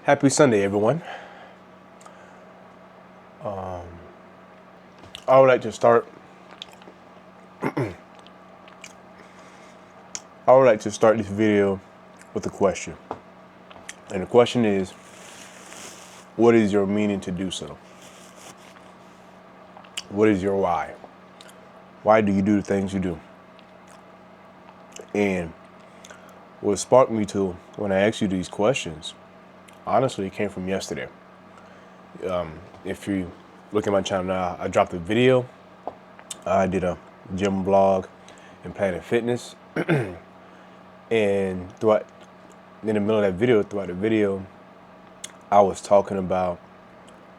Happy Sunday, everyone. I would like to start. I would like to start this video with a question, and the question is, what is your meaning to do so? What is your why? Why do you do the things you do? And what sparked me to when I asked you these questions, honestly, it came from yesterday. If you look at my channel now, I dropped a video. I did a gym vlog and Planet Fitness. And throughout the video, I was talking about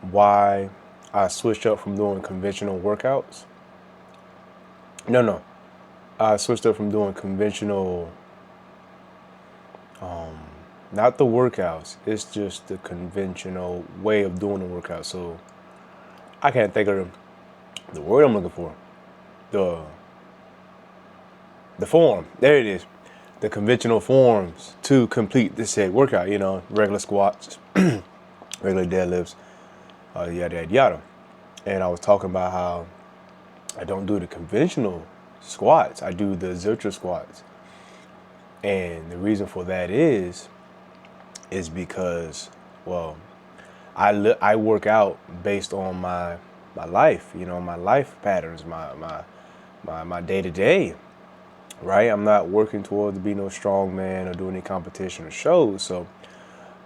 why I switched up from doing conventional workouts. I switched up from doing conventional, not the workouts. It's just the conventional way of doing the workout. So I can't think of the word I'm looking for. The form. There it is. The conventional forms to complete this said workout. Regular squats, regular deadlifts, yada yada yada. And I was talking about how I don't do the conventional squats. I do the Zilcher squats. And the reason for that is because, well, I work out based on my life, my life patterns, my day to day, right? I'm not working towards being no strong man or doing any competition or shows. So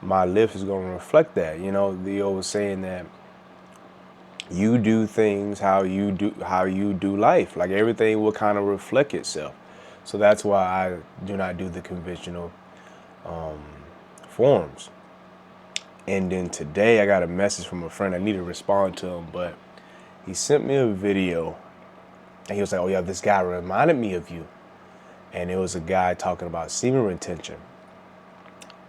my lift is going to reflect that. The old saying that you do things how you do life. Like everything will kind of reflect itself. So that's why I do not do the conventional forms. And then today I got a message from a friend. I need to respond to him, but he sent me a video and he was like, "Oh yeah, this guy reminded me of you." And it was a guy talking about semen retention.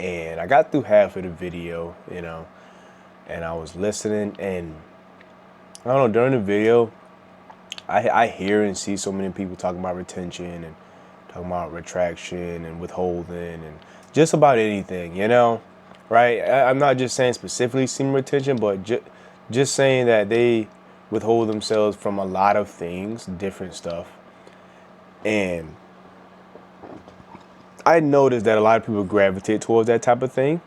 And I got through half of the video, and I was listening, and I don't know, during the video, I hear and see so many people talking about retention and talking about retraction and withholding and just about anything, right? I'm not just saying specifically semen retention, but just saying that they withhold themselves from a lot of things, different stuff. And I noticed that a lot of people gravitate towards that type of thing.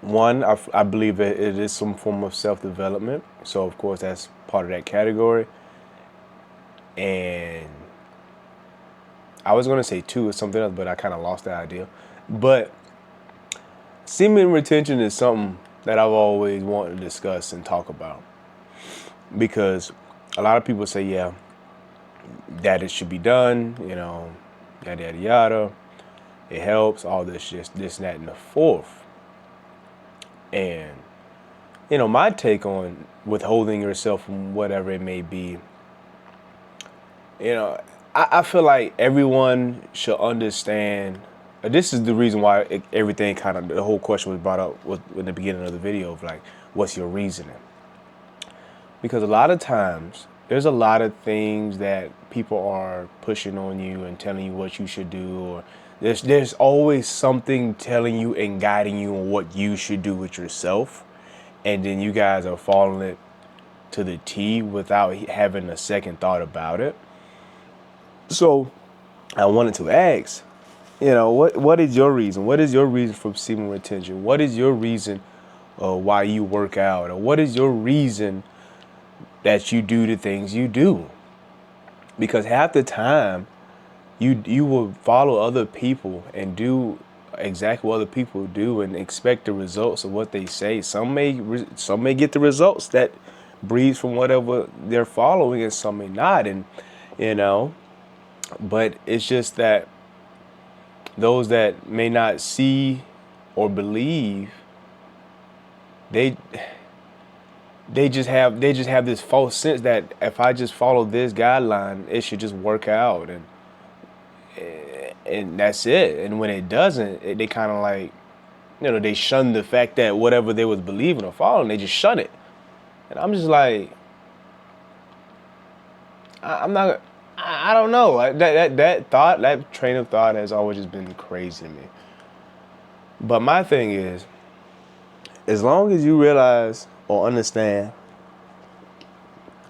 One, I believe that it is some form of self-development. So, of course, that's part of that category. And I was going to say two or something else, but I kind of lost that idea. But semen retention is something that I've always wanted to discuss and talk about. Because a lot of people say, yeah, that it should be done, yada, yada, yada. It helps, all this, just this, and that, and the fourth. And, my take on withholding yourself from whatever it may be, I feel like everyone should understand. This is the reason why everything the whole question was brought up in the beginning of the video of like, what's your reasoning? Because a lot of times, there's a lot of things that people are pushing on you and telling you what you should do, or there's always something telling you and guiding you on what you should do with yourself, and then you guys are following it to the T without having a second thought about it. So I wanted to ask, what is your reason? What is your reason for semen retention? What is your reason why you work out? Or what is your reason that you do the things you do? Because half the time, you will follow other people and do exactly what other people do and expect the results of what they say. Some may get the results that breeds from whatever they're following, and some may not. And but it's just that those that may not see or believe, they just have this false sense that if I just follow this guideline, it should just work out, and that's it. And when it doesn't, they kind of like, they shun the fact that whatever they was believing or following, they just shun it. And I'm just like, I'm not. I don't know. That train of thought has always just been crazy to me. But my thing is, as long as you realize or understand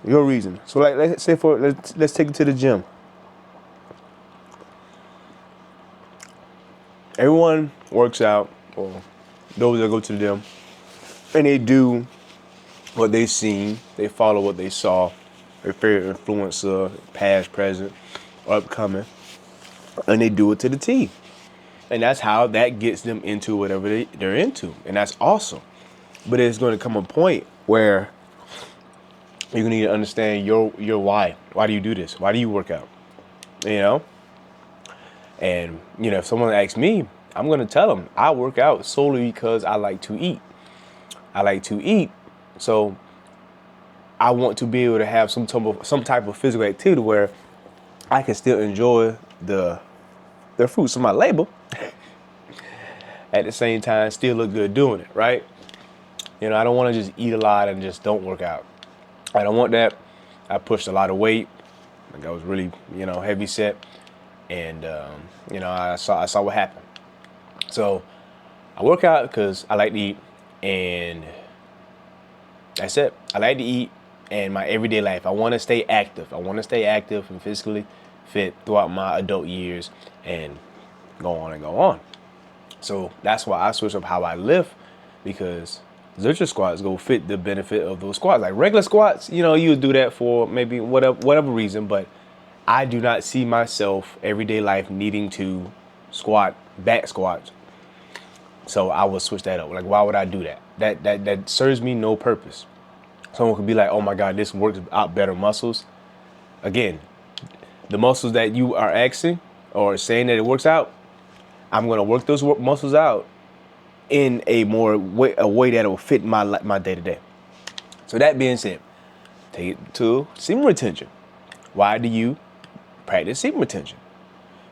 your reason. So like, let's say let's take it to the gym. Everyone works out, or those that go to the gym, and they do what they've seen. They follow what they saw. Their favorite influencer, past, present, or upcoming, and they do it to the T. And that's how that gets them into whatever they're into, and that's awesome. But it's going to come a point where you're going to need to understand your why. Why do you do this? Why do you work out? You know? And, you know, if someone asks me, I'm going to tell them I work out solely because I like to eat. I like to eat. So I want to be able to have some type of physical activity where I can still enjoy the fruits of my labor at the same time still look good doing it, right? You know, I don't want to just eat a lot and just don't work out. I don't want that. I pushed a lot of weight. Like I was really, you know, heavy set. And, you know, I saw what happened. So I work out because I like to eat, and that's it. I like to eat, and my everyday life, I want to stay active. I want to stay active and physically fit throughout my adult years and go on and go on. So that's why I switch up how I live, because Zercher squats go fit the benefit of those squats. Like regular squats, you know, you would do that for maybe whatever reason, but I do not see myself everyday life needing to squat back squats. So I will switch that up. Like, why would I do that? That serves me no purpose. Someone could be like, oh my God, this works out better muscles. Again, the muscles that you are asking or saying that it works out, I'm going to work those muscles out in a way that will fit my day to day. So that being said, take it to semen retention. Why do you practice semen retention?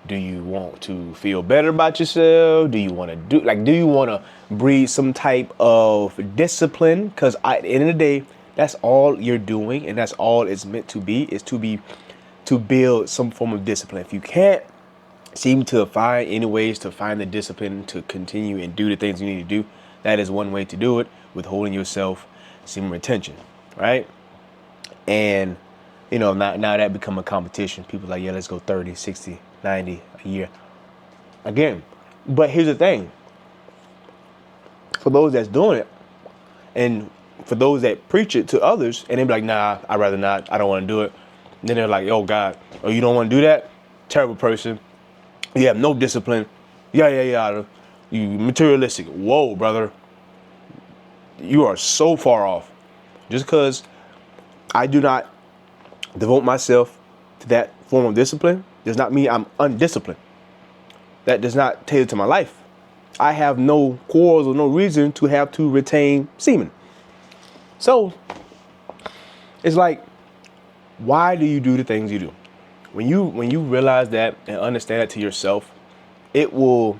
Do you want to feel better about yourself? Do you want to breed some type of discipline? Because at the end of the day, that's all you're doing, and that's all it's meant to be, is to build some form of discipline. If you can't seem to find any ways to find the discipline to continue and do the things you need to do, that is one way to do it, withholding yourself semen retention, right? And you know, now that become a competition. People are like, yeah, let's go 30, 60, 90 a year. Again, but here's the thing. For those that's doing it, and for those that preach it to others, and they be like, nah, I'd rather not. I don't want to do it. And then they're like, oh, God, oh, you don't want to do that? Terrible person. You have no discipline. Yeah. You materialistic. Whoa, brother. You are so far off. Just because I do not devote myself to that form of discipline does not mean I'm undisciplined. That does not tailor to my life. I have no quarrels or no reason to have to retain semen. So it's like, why do you do the things you do? When you realize that and understand it to yourself, it will,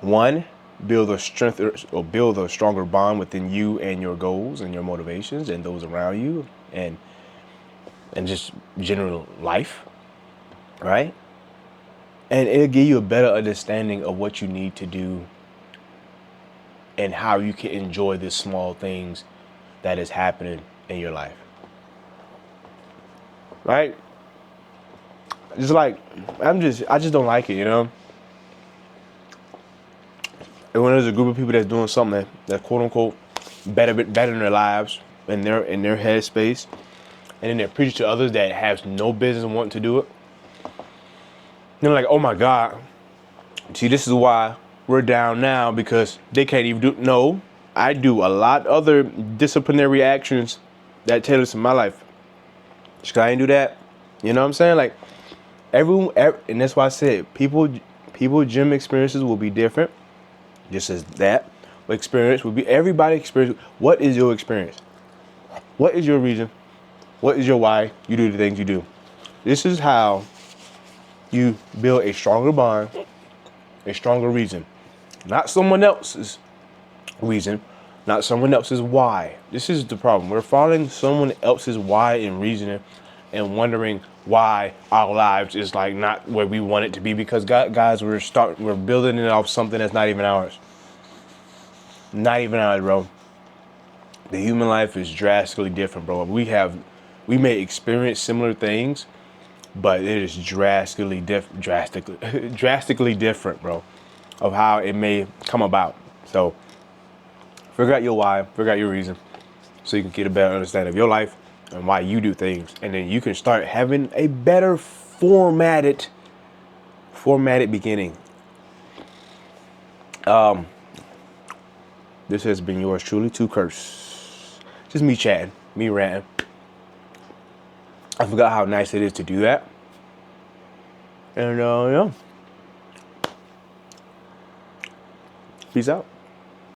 one, build a stronger bond within you and your goals and your motivations and those around you and just general life, right? And it'll give you a better understanding of what you need to do and how you can enjoy the small things that is happening in your life, right? Just like, I just don't like it, you know? And when there's a group of people that's doing something that quote unquote better in their lives, in their headspace, and then they're preaching to others that have no business wanting to do it. They're like, oh my God, see, this is why we're down now, because they can't even do. No, I do a lot other disciplinary actions that tailor to my life. Just 'cause I ain't do that. You know what I'm saying? Like, everyone, and that's why I said people gym experiences will be different. Just as that experience will be everybody's experience. What is your experience? What is your reason? What is your why you do the things you do? This is how you build a stronger bond, a stronger reason. Not someone else's reason, not someone else's why. This is the problem. We're following someone else's why and reasoning and wondering why our lives is like not where we want it to be, because guys, we're building it off something that's not even ours. Not even ours, bro. The human life is drastically different, bro. We may experience similar things, but it is drastically different, bro, of how it may come about. So figure out your why, figure out your reason, so you can get a better understanding of your life and why you do things, and then you can start having a better formatted beginning. This has been yours truly, Two Curse. Just me chatting, me ranting. I forgot how nice it is to do that. And yeah. Peace out.